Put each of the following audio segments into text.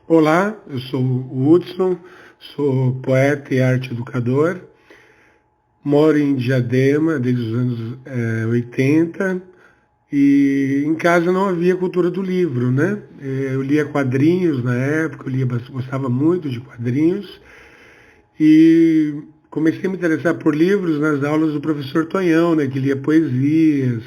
Olá, eu sou o Hudson, sou poeta e arte educador, moro em Diadema desde os anos 80 e em casa não havia cultura do livro, né? Eu lia quadrinhos na época, gostava muito de quadrinhos e comecei a me interessar por livros nas aulas do professor Tonhão, né, que lia poesias,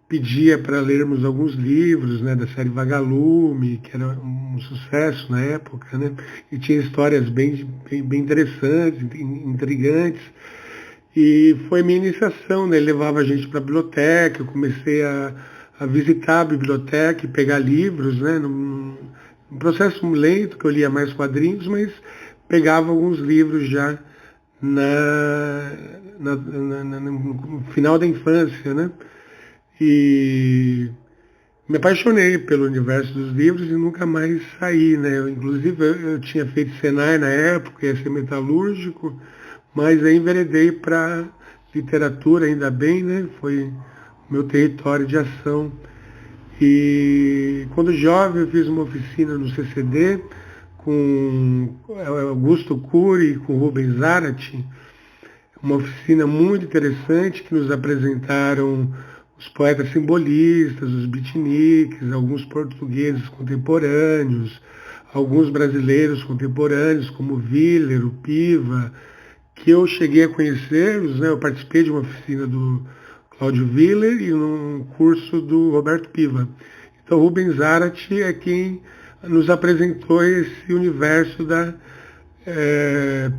pedia para lermos alguns livros, né, da série Vagalume, que era um sucesso na época, né, e tinha histórias bem interessantes, intrigantes. E foi minha iniciação, né, ele levava a gente para a biblioteca, eu comecei a visitar a biblioteca e pegar livros, né, num processo lento, que eu lia mais quadrinhos, mas pegava alguns livros já no final da infância, né? E me apaixonei pelo universo dos livros e nunca mais saí, né? Eu tinha feito Senai na época, ia ser metalúrgico, mas aí enveredei para literatura, ainda bem, né? Foi meu território de ação. E quando jovem eu fiz uma oficina no CCD com Augusto Cury e com Rubens Zarate, uma oficina muito interessante que nos apresentaram os poetas simbolistas, os beatniks, alguns portugueses contemporâneos, alguns brasileiros contemporâneos, como Willer, o Piva, que eu cheguei a conhecê-los, né? Eu participei de uma oficina do Cláudio Willer e num curso do Roberto Piva. Então, Rubens Zarate é quem nos apresentou esse universo da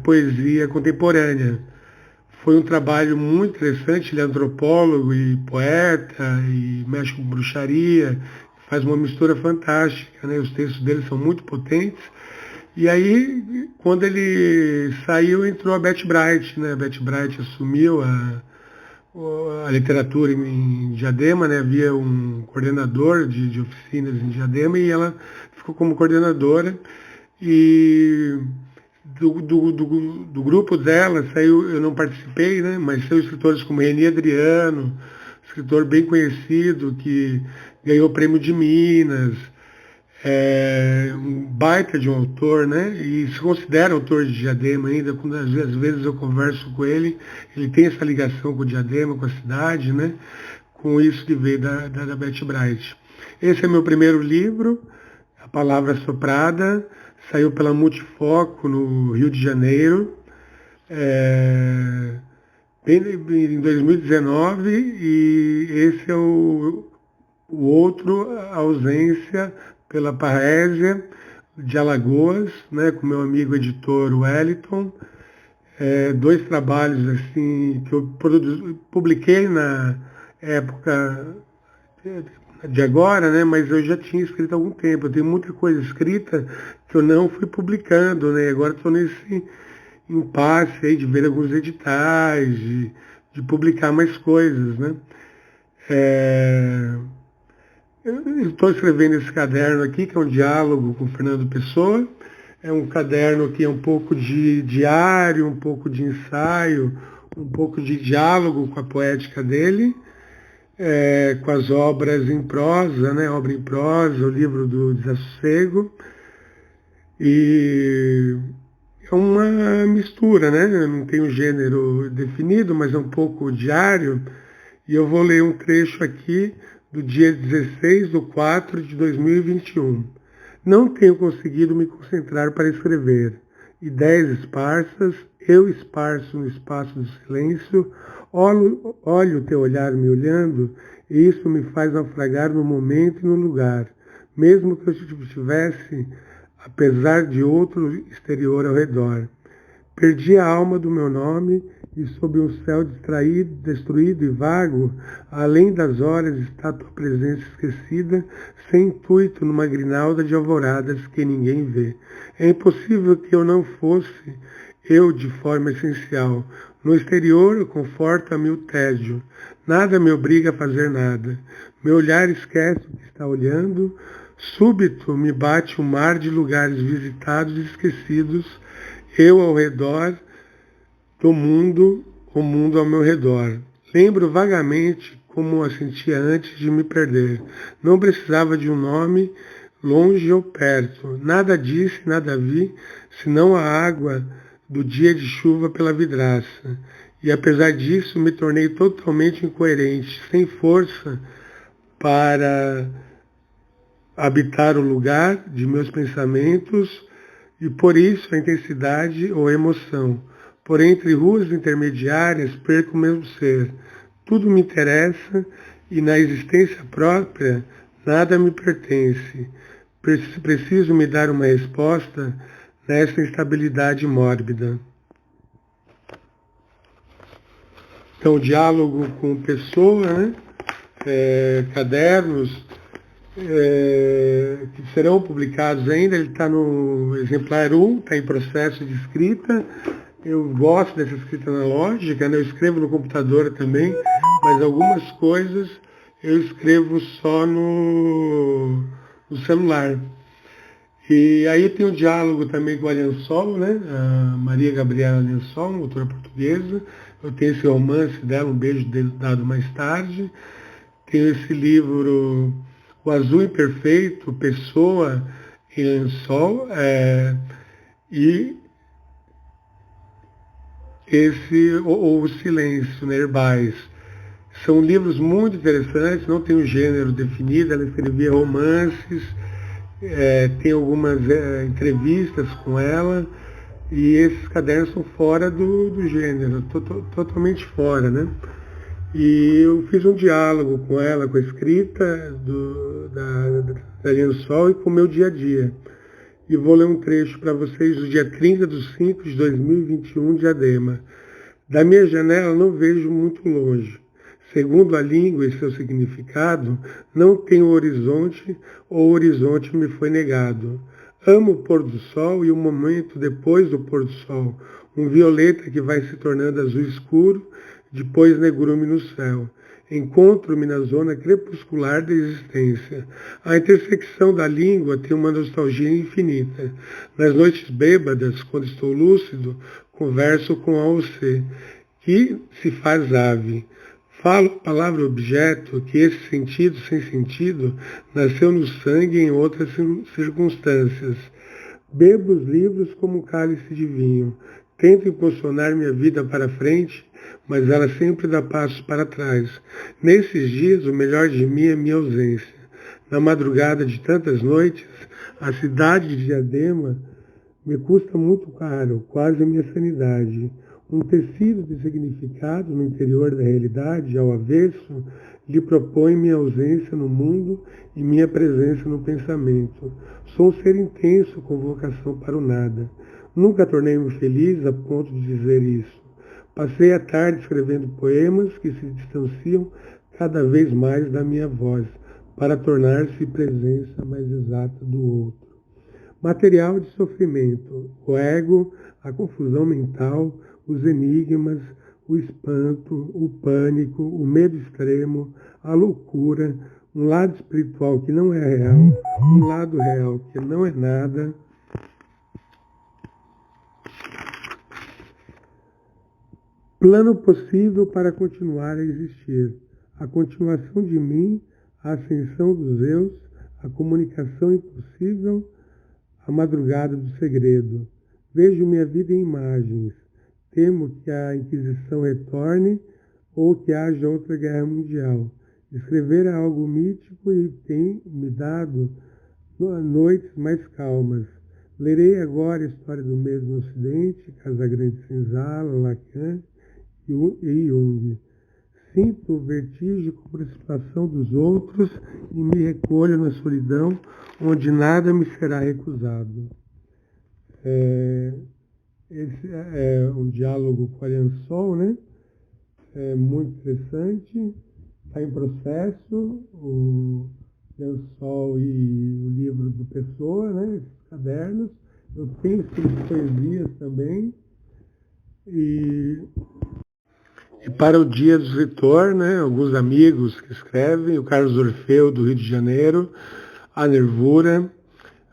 poesia contemporânea. Foi um trabalho muito interessante, ele é antropólogo e poeta, e mexe com bruxaria, faz uma mistura fantástica, né? Os textos dele são muito potentes. E aí, quando ele saiu, entrou a Beth Bright, né? A Beth Bright assumiu a literatura em Diadema, né? Havia um coordenador de oficinas em Diadema e ela ficou como coordenadora. E do grupo dela saiu, eu não participei, né? Mas saiu escritores como Reni Adriano, escritor bem conhecido, que ganhou o prêmio de Minas, um baita de um autor, né? E se considera autor de Diadema ainda, quando às vezes eu converso com ele, ele tem essa ligação com o Diadema, com a cidade, né? Com isso que veio da Beth Bright. Esse é meu primeiro livro, A Palavra Soprada, saiu pela Multifoco no Rio de Janeiro, em 2019, e esse é o outro, A Ausência, pela Parrésia, de Alagoas, né, com meu amigo editor Wellington. Dois trabalhos assim que eu publiquei na época de agora, né, mas eu já tinha escrito há algum tempo. Eu tenho muita coisa escrita que eu não fui publicando, né, agora estou nesse impasse aí de ver alguns editais, de publicar mais coisas, né. Eu estou escrevendo esse caderno aqui, que é um diálogo com Fernando Pessoa. É um caderno que é um pouco de diário, um pouco de ensaio, um pouco de diálogo com a poética dele, com as obras em prosa, né? Obra em prosa, o livro do Desassossego. E é uma mistura, né? Não tem um gênero definido, mas é um pouco diário. E eu vou ler um trecho aqui do dia 16/4/2021. Não tenho conseguido me concentrar para escrever. Ideias esparsas, eu esparso no espaço do silêncio, olho o teu olhar me olhando, e isso me faz naufragar no momento e no lugar, mesmo que eu estivesse, apesar de outro exterior ao redor. Perdi a alma do meu nome e sob um céu distraído, destruído e vago, além das horas está tua presença esquecida, sem intuito numa grinalda de alvoradas que ninguém vê. É impossível que eu não fosse eu de forma essencial. No exterior conforta-me o tédio. Nada me obriga a fazer nada. Meu olhar esquece o que está olhando. Súbito me bate um mar de lugares visitados e esquecidos. Eu ao redor do mundo, o mundo ao meu redor. Lembro vagamente como a sentia antes de me perder. Não precisava de um nome, longe ou perto. Nada disse, nada vi, senão a água do dia de chuva pela vidraça. E apesar disso, me tornei totalmente incoerente, sem força para habitar o lugar de meus pensamentos e por isso a intensidade ou emoção. Por entre ruas intermediárias perco o meu ser. Tudo me interessa e na existência própria nada me pertence. Preciso me dar uma resposta nessa instabilidade mórbida. Então, diálogo com pessoa, né? Cadernos que serão publicados ainda. Ele está no exemplar 1, está em processo de escrita. Eu gosto dessa escrita analógica, né? Eu escrevo no computador também, mas algumas coisas eu escrevo só no celular. E aí tem um diálogo também com a Lençol, né? A Maria Gabriela Lençol, uma autora portuguesa. Eu tenho esse romance dela, Um Beijo Dado Mais Tarde. Tenho esse livro, O Azul Imperfeito, Pessoa em Lençol. E esse, ou O Silêncio, né? Herbais. São livros muito interessantes, não tem um gênero definido. Ela escrevia romances, tem algumas entrevistas com ela, e esses cadernos são fora do gênero, totalmente fora, né? E eu fiz um diálogo com ela, com a escrita da Lençol e com o meu dia a dia. E vou ler um trecho para vocês do dia 30/5/2021, Diadema. Da minha janela não vejo muito longe. Segundo a língua e seu significado, não tenho horizonte ou o horizonte me foi negado. Amo o pôr do sol e o momento depois do pôr do sol, um violeta que vai se tornando azul escuro, depois negrume no céu. Encontro-me na zona crepuscular da existência. A intersecção da língua tem uma nostalgia infinita. Nas noites bêbadas, quando estou lúcido, converso com a você, que se faz ave. Falo a palavra objeto, que esse sentido sem sentido nasceu no sangue em outras circunstâncias. Bebo os livros como um cálice de vinho. Tento impulsionar minha vida para frente, mas ela sempre dá passos para trás. Nesses dias, o melhor de mim é minha ausência. Na madrugada de tantas noites, a cidade de Diadema me custa muito caro, quase a minha sanidade. Um tecido de significado no interior da realidade, ao avesso, lhe propõe minha ausência no mundo e minha presença no pensamento. Sou um ser intenso com vocação para o nada. Nunca tornei-me feliz a ponto de dizer isso. Passei a tarde escrevendo poemas que se distanciam cada vez mais da minha voz, para tornar-se presença mais exata do outro. Material de sofrimento, o ego, a confusão mental, os enigmas, o espanto, o pânico, o medo extremo, a loucura, um lado espiritual que não é real, um lado real que não é nada. Plano possível para continuar a existir, a continuação de mim, a ascensão dos eus, a comunicação impossível, a madrugada do segredo. Vejo minha vida em imagens. Temo que a Inquisição retorne ou que haja outra guerra mundial. Escrever é algo mítico e tem me dado noites mais calmas. Lerei agora a história do mesmo Ocidente, Casagrande Senzala, Lacan e Jung. Sinto vertigem com a situação dos outros e me recolho na solidão, onde nada me será recusado. Esse é um diálogo com a Lençol, né? É muito interessante, está em processo, o Lençol e o livro do Pessoa, né? Esses cadernos. Eu tenho escrito poesias também. E para o Dia do Escritor, né? Alguns amigos que escrevem, o Carlos Orfeu, do Rio de Janeiro, A Nervura,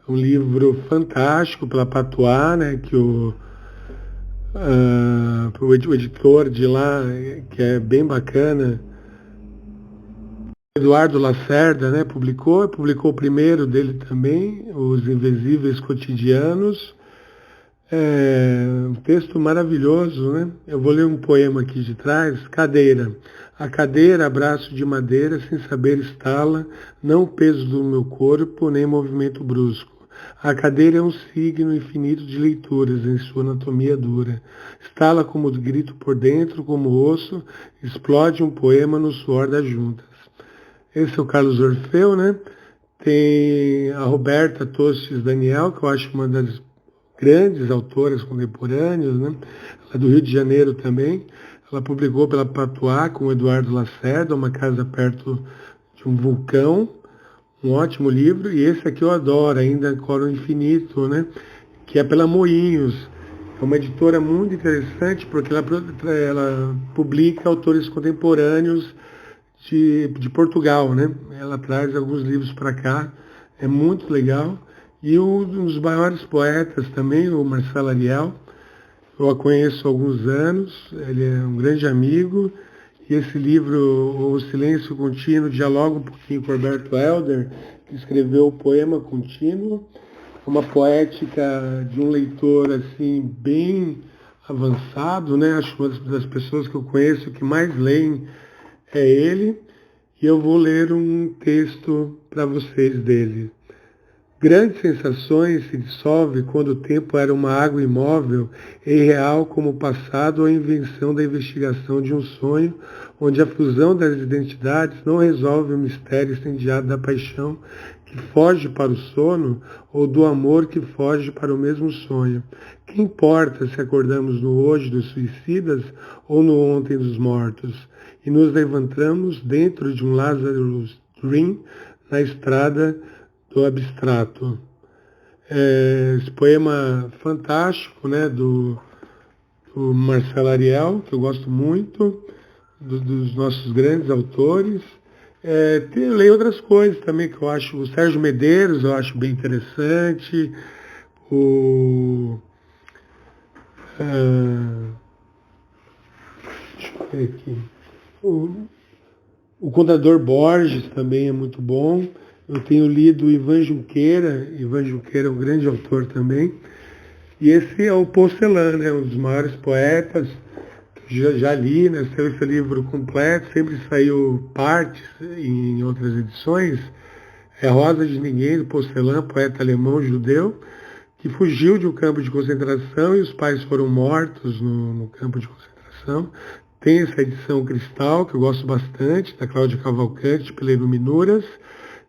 um livro fantástico pela Patois, né? Que o editor de lá, que é bem bacana, Eduardo Lacerda, né, publicou o primeiro dele também, Os Invisíveis Cotidianos. Um texto maravilhoso, né? Eu vou ler um poema aqui de trás. Cadeira. A cadeira, braço de madeira, sem saber estala, não o peso do meu corpo, nem movimento brusco. A cadeira é um signo infinito de leituras em sua anatomia dura. Estala como grito por dentro, como osso, explode um poema no suor das juntas. Esse é o Carlos Orfeu, né? Tem a Roberta Tostes Daniel, que eu acho uma das grandes autoras contemporâneas, né? Ela é do Rio de Janeiro também. Ela publicou pela Patuá com o Eduardo Lacerda, Uma Casa Perto de um Vulcão. Um ótimo livro. E esse aqui eu adoro, ainda Coro Infinito, né? Que é pela Moinhos. É uma editora muito interessante porque ela publica autores contemporâneos de Portugal, né? Ela traz alguns livros para cá, é muito legal. E um dos maiores poetas também, o Marcelo Ariel, eu a conheço há alguns anos, ele é um grande amigo. E esse livro, O Silêncio Contínuo, dialoga um pouquinho com Alberto Helder, que escreveu o Poema Contínuo, uma poética de um leitor assim bem avançado, né? Acho que uma das pessoas que eu conheço que mais leem é ele, e eu vou ler um texto para vocês dele. Grandes sensações se dissolvem quando o tempo era uma água imóvel e irreal como o passado ou a invenção da investigação de um sonho, onde a fusão das identidades não resolve o mistério incendiado da paixão que foge para o sono ou do amor que foge para o mesmo sonho. Que importa se acordamos no hoje dos suicidas ou no ontem dos mortos e nos levantamos dentro de um Lazarus Dream na estrada do abstrato. Esse poema fantástico, né, do Marcelo Ariel, que eu gosto muito, dos nossos grandes autores. Eu leio outras coisas também que eu acho, o Sérgio Medeiros eu acho bem interessante, deixa eu ver aqui, o Contador Borges também é muito bom. Eu tenho lido Ivan Junqueira é um grande autor também. E esse é o Porcelana, né, um dos maiores poetas que já li, né, saiu esse livro completo, sempre saiu partes em outras edições. É Rosa de Ninguém, do Porcelana, poeta alemão judeu, que fugiu de um campo de concentração e os pais foram mortos no campo de concentração. Tem essa edição Cristal, que eu gosto bastante, da Cláudia Cavalcante, pela Iluminuras.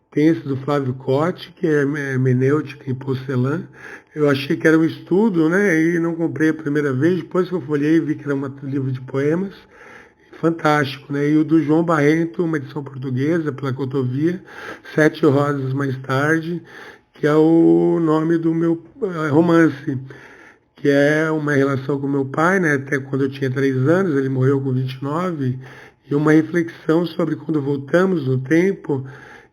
Tem esse do Flávio Cotti, que é hermenêutica em porcelana. Eu achei que era um estudo, né? E não comprei a primeira vez. Depois que eu folhei, vi que era um livro de poemas. Fantástico, né? E o do João Barreto, uma edição portuguesa, pela Cotovia, Sete Rosas Mais Tarde, que é o nome do meu romance, que é uma relação com meu pai, né? Até quando eu tinha 3 anos, ele morreu com 29, e uma reflexão sobre quando voltamos no tempo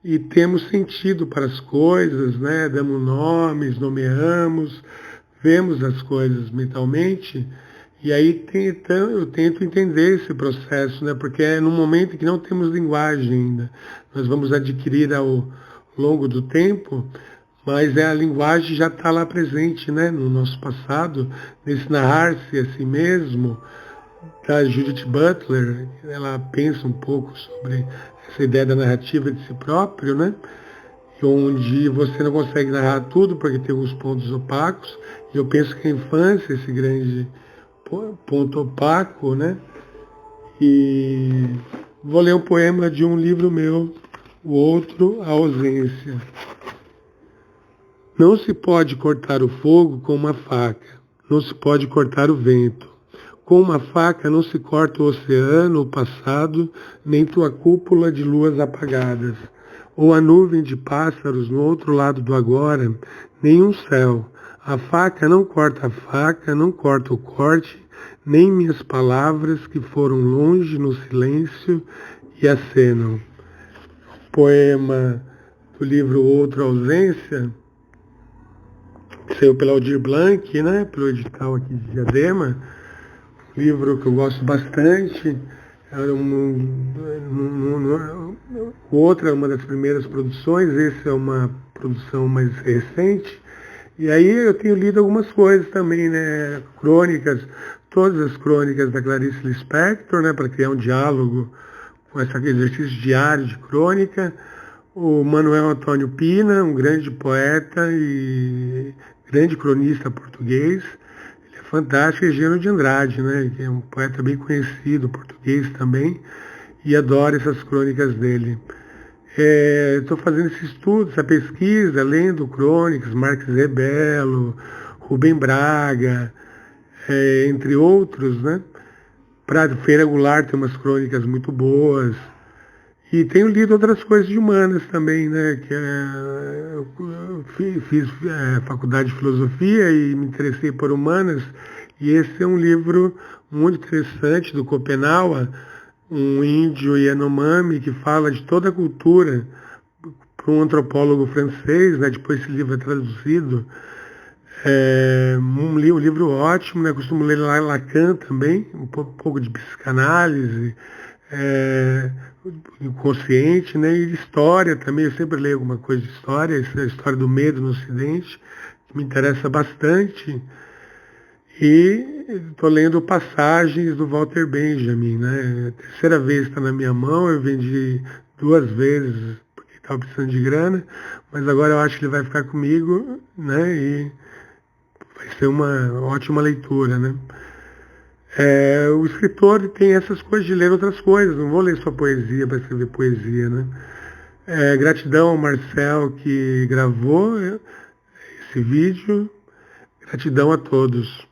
e temos sentido para as coisas, né? Damos nomes, nomeamos, vemos as coisas mentalmente, e aí eu tento entender esse processo, né? Porque é num momento que não temos linguagem ainda. Nós vamos adquirir ao longo do tempo, mas a linguagem já está lá presente, né? No nosso passado, nesse narrar-se a si mesmo, da Judith Butler. Ela pensa um pouco sobre essa ideia da narrativa de si próprio, né? Onde você não consegue narrar tudo porque tem alguns pontos opacos. E eu penso que a infância é esse grande ponto opaco, né? E vou ler um poema de um livro meu, o outro, A Ausência. Não se pode cortar o fogo com uma faca, não se pode cortar o vento. Com uma faca não se corta o oceano, o passado, nem tua cúpula de luas apagadas, ou a nuvem de pássaros no outro lado do agora, nem um céu. A faca não corta a faca, não corta o corte, nem minhas palavras que foram longe no silêncio e acenam. Poema do livro Outra Ausência, que saiu pela Aldir Blanc, né, pelo edital aqui de Diadema. Livro que eu gosto bastante, Outra é uma das primeiras produções, essa é uma produção mais recente. E aí eu tenho lido algumas coisas também, né? Crônicas, todas as crônicas da Clarice Lispector, né? Para criar um diálogo com esse exercício diário de crônica. O Manuel Antônio Pina, um grande poeta e grande cronista português. Ele é fantástico, e Gino de Andrade, né? Que é um poeta bem conhecido, português também, e adoro essas crônicas dele. Estou fazendo esse estudo, essa pesquisa, lendo crônicas, Marques Rebelo, Rubem Braga, entre outros, né? Para Feira Goulart tem umas crônicas muito boas. E tenho lido outras coisas de humanas também, né? Eu fiz faculdade de filosofia e me interessei por humanas. E esse é um livro muito interessante do Schopenhauer, um índio Yanomami que fala de toda a cultura para um antropólogo francês, né? Depois esse livro é traduzido. Um livro ótimo, né? Costumo ler Lacan também, um pouco de psicanálise, inconsciente, né? E de história também, eu sempre leio alguma coisa de história, essa é a história do medo no Ocidente, que me interessa bastante. E estou lendo Passagens do Walter Benjamin, né? A terceira vez está na minha mão, eu vendi 2 vezes porque estava precisando de grana, mas agora eu acho que ele vai ficar comigo, né? E vai ser uma ótima leitura, né? O escritor tem essas coisas de ler outras coisas, não vou ler só poesia para escrever poesia, né? Gratidão ao Marcel que gravou esse vídeo, gratidão a todos.